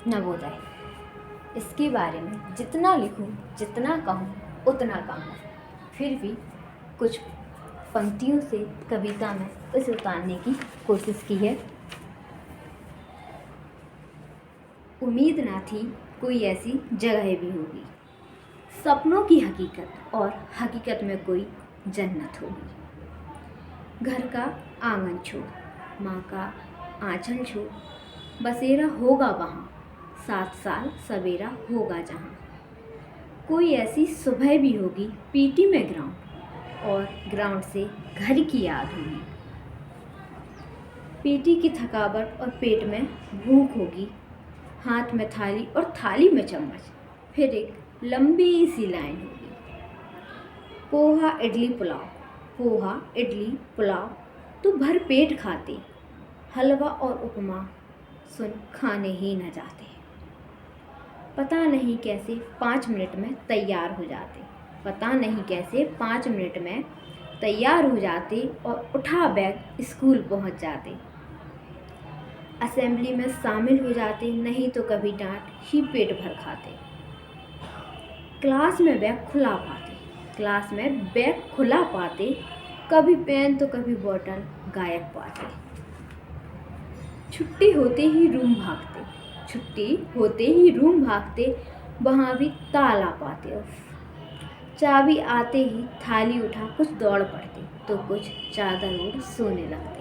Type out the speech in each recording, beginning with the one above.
नवोदय। इसके बारे में जितना लिखूं, जितना कहूं, उतना कम है। फिर भी कुछ पंक्तियों से कविता में उसे उतारने की कोशिश की है। उम्मीद ना थी कोई ऐसी जगह भी होगी, सपनों की हकीकत और हकीकत में कोई जन्नत होगी। घर का आंगन छोड़, माँ का आंचल छोड़, बसेरा होगा वहाँ, 7 साल सवेरा होगा जहाँ। कोई ऐसी सुबह भी होगी पीटी में ग्राउंड, और ग्राउंड से घर की याद होगी। पीटी की थकावट और पेट में भूख होगी, हाथ में थाली और थाली में चम्मच, फिर एक लंबी सी लाइन होगी। पोहा इडली पुलाव, पोहा इडली पुलाव तो भर पेट खाते, हलवा और उपमा सुन खाने ही न जाते। पता नहीं कैसे 5 मिनट में तैयार हो जाते, पता नहीं कैसे 5 मिनट में तैयार हो जाते और उठा बैग स्कूल पहुंच जाते। असेंबली में शामिल हो जाते, नहीं तो कभी डांट ही पेट भर खाते। क्लास में बैग खुला पाते, कभी पेन तो कभी बॉटल गायब पाते। छुट्टी होते ही रूम भागते, वहाँ भी ताला पाते। चाबी आते ही थाली उठा कुछ दौड़ पड़ते, तो कुछ चादर ओढ़ सोने लगते।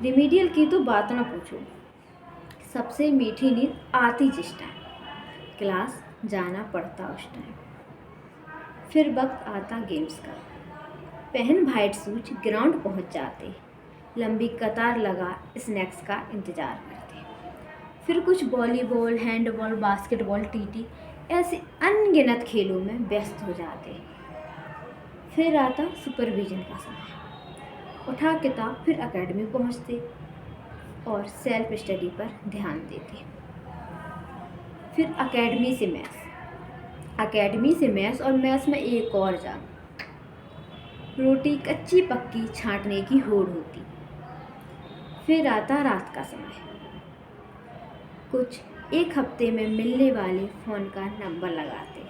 रिमीडियल की तो बात ना पूछो, सबसे मीठी नींद आती जिस टाइम क्लास जाना पड़ता उस टाइम। फिर वक्त आता गेम्स का, पहन वाइट शूज ग्राउंड पहुंच जाते, लंबी कतार लगा स्नैक्स का इंतज़ार करते। फिर कुछ वॉलीबॉल, हैंडबॉल, बास्केटबॉल, टीटी ऐसे अनगिनत खेलों में व्यस्त हो जाते। फिर आता सुपरविज़न का समय, उठा किताब फिर एकेडमी पहुंचते और सेल्फ स्टडी पर ध्यान देते। फिर एकेडमी से मैथ्स और मैथ्स में एक और जान, रोटी कच्ची पक्की छांटने की होड़ होती। फिर आता रात का समय, कुछ एक हफ्ते में मिलने वाले फ़ोन का नंबर लगाते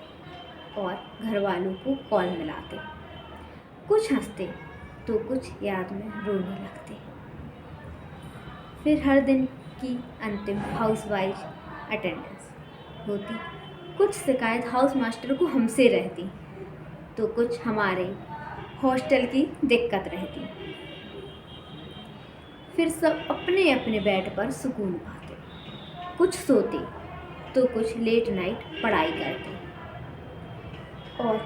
और घर वालों को कॉल मिलाते। कुछ हंसते तो कुछ याद में रोने लगते। फिर हर दिन की अंतिम हाउसवाइफ अटेंडेंस होती, कुछ शिकायत हाउस मास्टर को हमसे रहती, तो कुछ हमारे हॉस्टल की दिक्कत रहती। फिर सब अपने अपने बेड पर सुकून पाते, कुछ सोते तो कुछ लेट नाइट पढ़ाई करते। और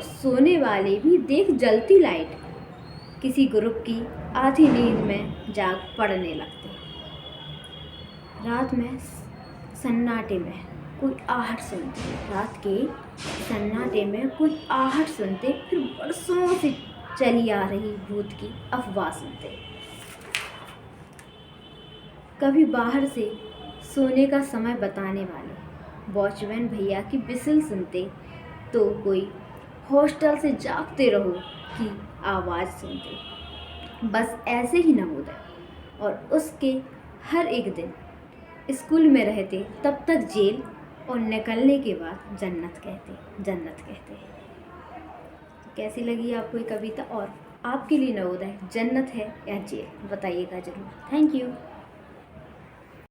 सोने वाले भी देख जलती लाइट, किसी ग्रुप की आधी नींद में जाग पड़ने लगते। रात के सन्नाटे में कोई आहट सुनते, फिर बरसों से चली आ रही भूत की अफवाह सुनते। कभी बाहर से सोने का समय बताने वाले वॉचमैन भैया की विसिल सुनते, तो कोई हॉस्टल से जागते रहो की आवाज़ सुनते। बस ऐसे ही नवोदय और उसके हर एक दिन स्कूल में रहते, तब तक जेल, और निकलने के बाद जन्नत कहते। कैसी लगी आपको ये कविता, और आपके लिए नवोदय जन्नत है या जेल, बताइएगा ज़रूर। Thank you.